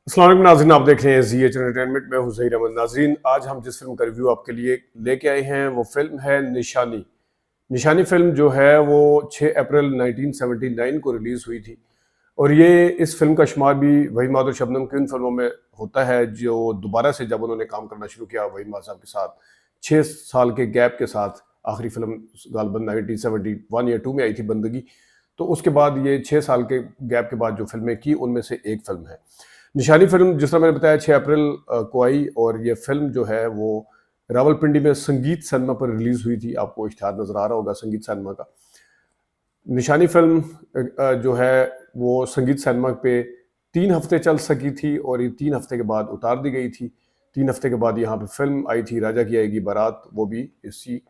अस्सलाम वालेकुम नाज़रीन, आप देख रहे हैं ZH एंटरटेनमेंट में हुज़ैर अहमद। नाज़रीन, आज हम जिस फिल्म का रिव्यू आपके लिए लेके आए हैं वो फिल्म है निशानी। निशानी फिल्म जो है वो 6 अप्रैल 1979 को रिलीज़ हुई थी और ये इस फिल्म का शुमार भी वहीद माधव शबनम की उन फिल्मों में होता है जो दोबारा से जब उन्होंने काम करना शुरू किया वहीद माधव साहब के साथ 6 साल के गैप के साथ। आखिरी फिल्म गालबन 1971 या 2 में आई थी बंदगी। तो उसके बाद ये 6 साल के गैप के बाद जो फिल्में की उनमें से एक फिल्म है निशानी। फिल्म जिस तरह मैंने बताया 6 अप्रैल को आई और ये फिल्म जो है वो रावलपिंडी में संगीत सिनेमा पर रिलीज हुई थी। आपको इश्तिहार नजर आ रहा होगा संगीत सिनेमा का। निशानी फिल्म जो है वो संगीत सिनेमा पे 3 हफ्ते चल सकी थी और ये 3 हफ्ते के बाद उतार दी गई थी। 3 हफ्ते के बाद यहाँ पे फिल्म आई थी राजा की आएगी बारात, वो भी इसी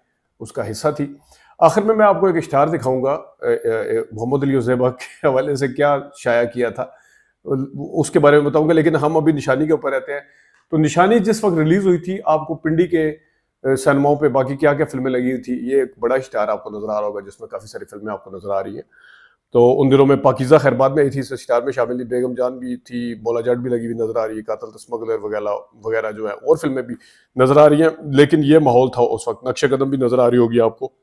उसका हिस्सा थी। आखिर में मैं आपको एक इश्तिहार दिखाऊंगा मोहम्मद अली उज़ैबा के हवाले से क्या शाया किया था उसके बारे में बताऊंगा, लेकिन हम अभी निशानी के ऊपर रहते हैं। तो निशानी जिस वक्त रिलीज हुई थी आपको पिंडी के सिनेमाओं पे बाकी क्या क्या फिल्में लगी थी ये एक बड़ा इश्तिहार आपको नजर आ रहा होगा जिसमें काफी सारी फिल्में आपको नजर आ रही हैं। तो उन दिनों में पाकीज़ा खैरबाद में आई थी, इस इश्तिहार में शामिल थी, बेगम जान भी थी, बोला जाट भी लगी हुई नजर आ रही है, कातल स्मगलर वगैरह वगैरह जो है और फिल्में भी नजर आ रही हैं। लेकिन ये माहौल था उस वक्त। नक्शे कदम भी नजर आ रही होगी आपको।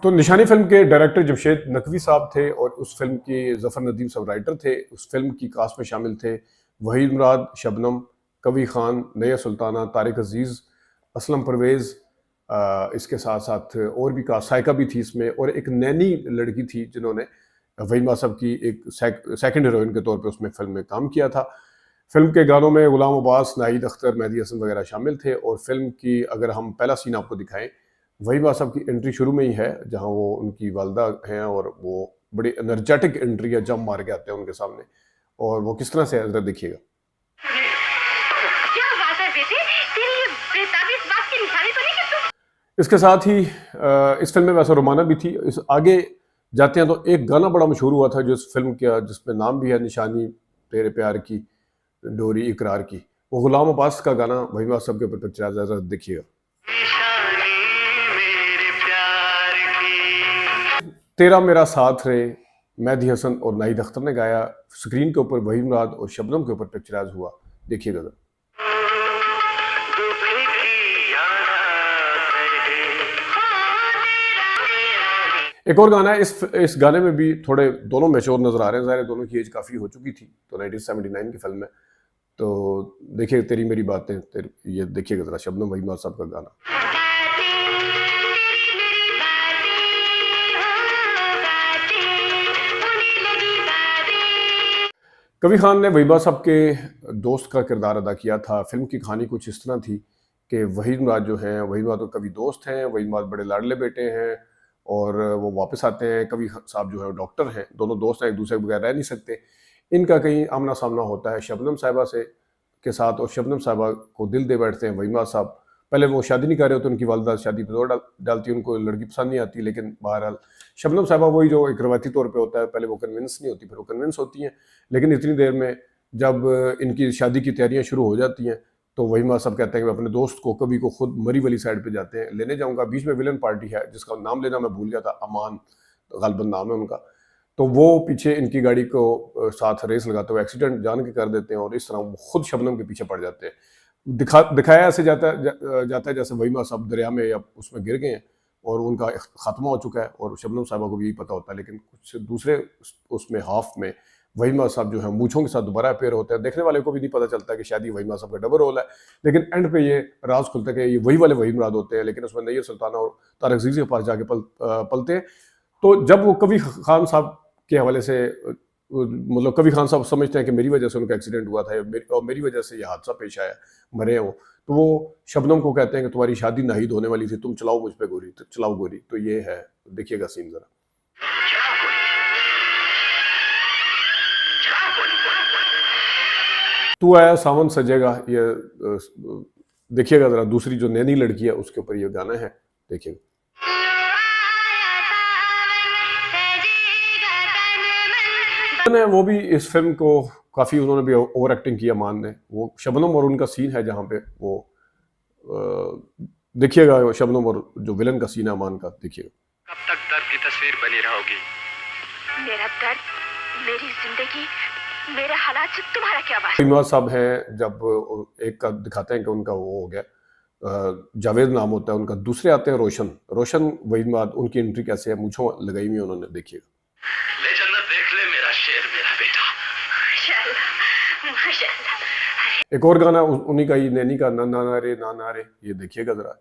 तो निशानी फिल्म के डायरेक्टर जमशेद नकवी साहब थे और उस फिल्म के जफर नदीम साहब राइटर थे। उस फिल्म की कास्ट में शामिल थे वहीद मुराद, शबनम, कवी खान, नया सुल्ताना, तारिक अजीज, असलम परवेज, इसके साथ साथ और भी कास्ट, साइका भी थी इसमें, और एक नैनी लड़की थी जिन्होंने वहीमा साहब की एक सेकंड हीरोइन के तौर पे उसमें फिल्म में काम किया था। फिल्म के गानों में गुलाम अब्बास, नाहिद अख्तर, मेहदी हसन वगैरह शामिल थे। और फिल्म की अगर हम पहला सीन आपको दिखाएं, वहीबा साहब की एंट्री शुरू में ही है जहां वो उनकी वालदा हैं और वो बड़ी एनर्जेटिक एंट्री है, जंप मार के आते हैं उनके सामने और वो किस तरह से है जरा देखिएगा। क्या बात है बेटे, तेरी ये बेताबी इस बात की निशानी तो नहीं कि तुम। इसके साथ ही इस फिल्म में वैसा रोमाना भी थी। इस आगे जाते हैं तो एक गाना बड़ा मशहूर हुआ था जो इस फिल्म का, जिसमें नाम भी है निशानी तेरे प्यार की डोरी इकरार की, वो गुलाम अब्बास का गाना वहीबा साहब के ऊपर पिक्चराइज है, जरा देखिएगा। तेरा मेरा साथ रे, मेहदी हसन और नाहिद अख्तर ने गाया। स्क्रीन के ऊपर वहीद मुराद और शबनम के ऊपर पिक्चराइज हुआ, देखिएगा जरा। एक और गाना है, इस गाने में भी थोड़े दोनों मैच्योर नजर आ रहे हैं, ज़ाहिर दोनों की एज काफ़ी हो चुकी थी। तो 1979 की फिल्म है। तो देखिए तेरी मेरी बातें, ये देखिएगा जरा, शबनम वहीद मुराद साहब का गाना। कबीर खान ने वहीबा साहब के दोस्त का किरदार अदा किया था। फिल्म की कहानी कुछ इस तरह थी कि वहीद मुराद जो हैं, वहीद मुराद तो कभी दोस्त हैं, वहीद मुराद बड़े लाडले बेटे हैं और वो वापस आते हैं। कबीर साहब जो है डॉक्टर हैं, दोनों दोस्त हैं, एक दूसरे के बगैर रह नहीं सकते। इनका कहीं आमना सामना होता है शबनम साहिबा से के साथ और शबनम साहिबा को दिल दे बैठते हैं वहीद मुराद साहब। पहले वो शादी नहीं कर रहे होते, उनकी वालदा शादी पर जोर डालती है, उनको लड़की पसंद नहीं आती, लेकिन बहरहाल शबनम साहिबा वही जो एक रवायती तौर पे होता है, पहले वो कन्विंस नहीं होती, फिर वो कन्विंस होती हैं। लेकिन इतनी देर में जब इनकी शादी की तैयारियां शुरू हो जाती हैं तो वहीमा साहब कहते हैं कि मैं अपने दोस्त को कभी को खुद मरी वाली साइड पे जाते हैं, लेने जाऊंगा। बीच में विलन पार्टी है जिसका नाम लेना मैं भूल गया था, अमान गालबन नाम है उनका। तो वो पीछे इनकी गाड़ी को साथ रेस लगाते हुए एक्सीडेंट जान के कर देते हैं और इस तरह वो खुद शबनम के पीछे पड़ जाते हैं। दिखाया ऐसे जाता है जैसे वहीमा साहब दरिया में या उसमें गिर गए हैं और उनका खात्मा हो चुका है और शबनम साहबा को भी यही पता होता है। लेकिन कुछ दूसरे उसमें हाफ में वहीमा साहब जो है मूछों के साथ दोबारा अपेयर होते हैं। देखने वाले को भी नहीं पता चलता कि शायद ये वहीमा साहब का डबल रोल है, लेकिन एंड पे ये राज खुलता है कि ये वही वाले वहीद मुराद होते हैं, लेकिन उसमें नैयर सुल्ताना और तारिक अजीज के पास जाके पलते हैं। तो जब वो कबीर खान साहब के हवाले से मतलब कबीर खान साहब समझते हैं कि मेरी वजह से उनका एक्सीडेंट हुआ था और मेरी वजह से ये हादसा पेश आया, मरे हैं वो, तो वो शबनम को कहते हैं कि तुम्हारी शादी नाहिद होने वाली थी, तुम चलाओ मुझ पे गोली, तो चलाओ गोली। तो ये है, देखिएगा सीन जरा। तू आया सावन सजेगा, ये देखिएगा जरा। दूसरी जो नैनी लड़की है उसके ऊपर ये गाना है, देखिएगा। वो भी इस फिल्म को काफी उन्होंने भी ओवर एक्टिंग किया मान ने। वो शबनम और उनका सीन है जहाँ पे वो देखिएगा, शबनम और जो विलन का सीन है अमान का, देखिएगा। कब तक दर्द की तस्वीर बनी रहोगी? मेरा दर्द, मेरी जिंदगी मेरे हालात से तुम्हारा क्या बात? इमरान साहब हैं, जब एक का दिखाते हैं कि उनका वो हो गया, जावेद नाम होता है उनका, दूसरे आते हैं रोशन। रोशन वही बात, उनकी एंट्री कैसे है, मूंछों लगाई हुई उन्होंने, देखिएगा। ले जन्नत देख ले मेरा शेर मेरा बेटा। माशाल्लाह माशाल्लाह। एक और गाना उन्हीं का ही, नैनी का, ना ना रे ना ना रे, ये देखिएगा जरा।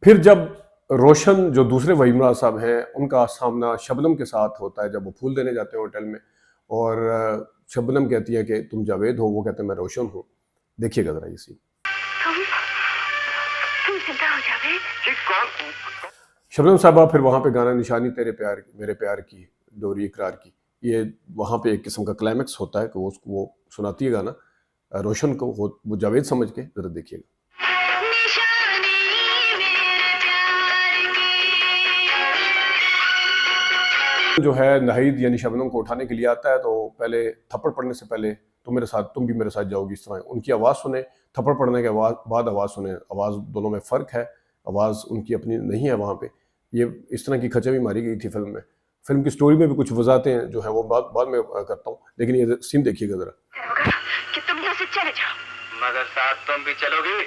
फिर जब रोशन, जो दूसरे वही इमरान साहब हैं, उनका सामना शबनम के साथ होता है जब वो फूल देने जाते हैं होटल में, और शबनम कहती है कि तुम जावेद हो, वो कहते हैं मैं रोशन हूँ। देखिएगा जरा ये सीन। तुम जिंदा हो जावेद? शबनम साहबा फिर वहाँ पे गाना निशानी तेरे प्यार की, मेरे प्यार की, डोरी इकरार की, ये वहाँ पे एक किस्म का क्लाइमैक्स होता है कि वो सुनाती है गाना रोशन को, वो जावेद समझ के, जरा देखिएगा। जो है नाहिद यानी शबनम को उठाने के लिए आता है, तो पहले थप्पड़ पड़ने से पहले तुम भी मेरे साथ जाओगी, इस तरह उनकी आवाज़ सुने, थप्पड़ पड़ने के बाद आवाज़ सुने, आवाज़ दोनों में फ़र्क है, आवाज़ उनकी अपनी नहीं है वहाँ पे। ये इस तरह की खचा भी मारी गई थी फिल्म में। फिल्म की स्टोरी में भी कुछ वजाहतें जो है वो बाद में करता हूँ, लेकिन ये सीन देखिएगा ज़रा। कि तुम यहाँ से चले जाओ, मगर साथ तुम भी चलोगी।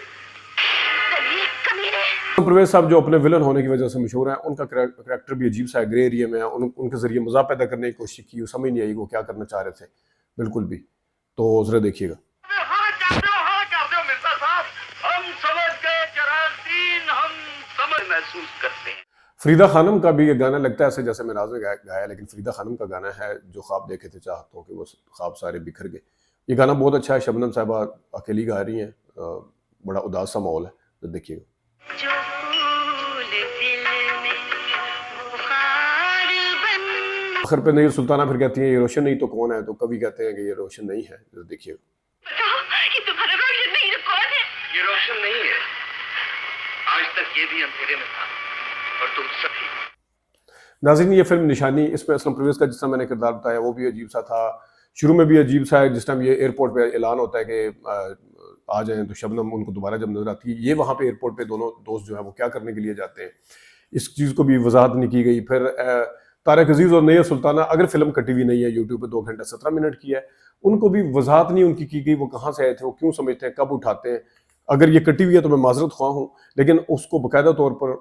परवेज साहब जो अपने विलन होने की वजह से मशहूर हैं, उनका करैक्टर भी अजीब सा है, ग्रे एरिया में है। उनके जरिए मज़ा पैदा करने की कोशिश की, समझ नहीं आई वो क्या करना चाह रहे थे बिल्कुल भी। तो जरा देखिएगा। महसूस करते हैं। फरीदा खानम का भी ये गाना लगता है ऐसे जैसे मेराज ने गाया, लेकिन फरीदा खानम का गाना है जो ख्वाब देखे थे चाहतों के, वो ख्वाब सारे बिखर गए। ये गाना बहुत अच्छा है, शबनम साहबा अकेली गा रही हैं, बड़ा उदास सा माहौल है, तो देखिएगा। आखिर पे नईर सुल्ताना फिर कहती है ये रोशन नहीं तो कौन है, तो कवि कहते हैं कि ये रोशन नहीं है, तो देखिए। ये रोशन नहीं है, आज तक ये भी अंधेरे में था और तुम सभी। नाज़रीन, ये फिल्म निशानी, इसमें असलम परवेज का जिस तरह मैंने किरदार बताया वो भी अजीब सा था, शुरू में भी अजीब सा है। जिस टाइम ये एयरपोर्ट पे ऐलान होता है कि आ जाएं, तो शबनम उनको दोबारा जब नजर आती है, ये वहाँ पे एयरपोर्ट पे दोनों दोस्त जो है वो क्या करने के लिए जाते हैं, इस चीज़ को भी वजाहत नहीं की गई। फिर तारक अजीज़ और नईर सुल्ताना, अगर फिल्म कटी हुई नहीं है, यूट्यूब पे 2 घंटा 17 मिनट की है, उनको भी वजाहत नहीं उनकी की गई, वो कहाँ से आए थे, वो क्यों समझते हैं, कब उठाते हैं। अगर ये कटी हुई है तो मैं माजरत ख्वाह हूँ, लेकिन उसको बाकायदा तौर पर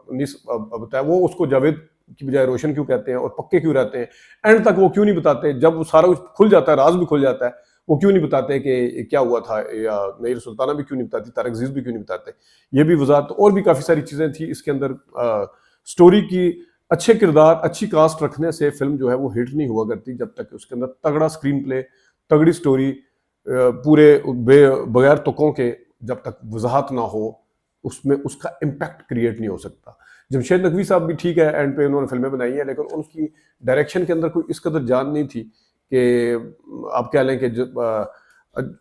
बताया, वो उसको जावेद की बजाय रोशन क्यों कहते हैं और पक्के क्यों रहते हैं, एंड तक वो क्यों नहीं बताते, जब वो सारा कुछ खुल जाता है, राज भी खुल जाता है, वो क्यों नहीं बताते कि क्या हुआ था, या नईर सुल्ताना भी क्यों नहीं बताती, तारक अजीज़ भी क्यों नहीं बताते। ये भी वजाहत, और भी काफ़ी सारी चीज़ें थी इसके अंदर। स्टोरी की अच्छे किरदार, अच्छी कास्ट रखने से फिल्म जो है वो हिट नहीं हुआ करती जब तक उसके अंदर तगड़ा स्क्रीन प्ले, तगड़ी स्टोरी, पूरे बगैर तुकों के जब तक वजाहत ना हो, उसमें उसका इम्पैक्ट क्रिएट नहीं हो सकता। जमशेद नकवी साहब भी ठीक है, एंड पे उन्होंने फिल्में बनाई हैं, लेकिन उनकी डायरेक्शन के अंदर कोई इस कदर जान नहीं थी कि आप कह लें कि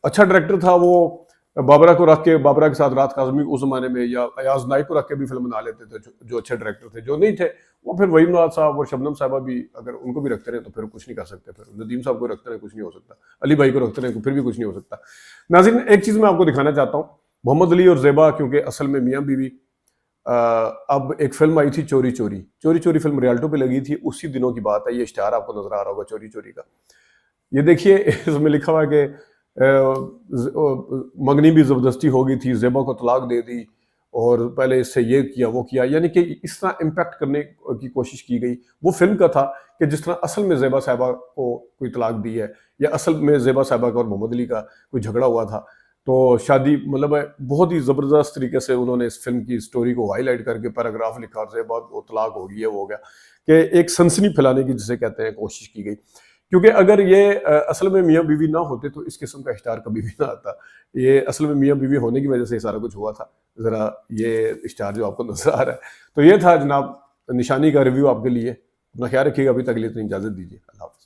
अच्छा डायरेक्टर था वो, बाबरा को रख के, बाबरा के साथ राहत काज़मी उस ज़माने में, या अयाज नाइक को रख के भी फिल्म बना लेते थे जो अच्छे डायरेक्टर थे। जो नहीं थे वो फिर वहीद नवाज साहब और शबनम साहबा भी, अगर उनको भी रखते रहे तो फिर कुछ नहीं कर सकते, फिर नदीम साहब को रखते रहे कुछ नहीं हो सकता, अली भाई को रखते रहे फिर भी कुछ नहीं हो सकता। नाज़रीन, एक चीज़ मैं आपको दिखाना चाहता हूँ, मोहम्मद अली और ज़ेबा, क्योंकि असल में मियाँ बीवी, अब एक फिल्म आई थी चोरी चोरी फिल्म रियल्टो पे लगी थी, उसी दिनों की बात है। ये इश्तिहार आपको नजर आ रहा होगा चोरी का, ये देखिए, इसमें लिखा हुआ है कि मंगनी भी ज़बरदस्ती हो गई थी, ज़ेबा को तलाक दे दी, और पहले इससे ये किया वो किया, यानी कि इस तरह इम्पैक्ट करने की कोशिश की गई। वो फिल्म का था कि जिस तरह असल में ज़ेबा साहिबा को कोई तलाक दी है, या असल में ज़ेबा साहिबा का और मोहम्मद अली का कोई झगड़ा हुआ था, तो शादी, मतलब बहुत ही ज़बरदस्त तरीके से उन्होंने इस फिल्म की स्टोरी को हाईलाइट करके पैराग्राफ लिखा, और ज़ेबा को तलाक हो गई है, वो हो गया, कि एक सनसनी फैलाने की जिसे कहते हैं कोशिश की गई। क्योंकि अगर ये असल में मियाँ बीवी ना होते तो इस किस्म का इश्तिहार कभी भी ना आता। ये असल में मियाँ बीवी होने की वजह से सारा कुछ हुआ था। ज़रा ये इश्तिहार जो आपको नजर आ रहा है, तो ये था जनाब निशानी का रिव्यू आपके लिए। अपना ख्याल रखिएगा, अभी तक के लिए तो इजाज़त दीजिए, अल्लाह हाफ़िज़।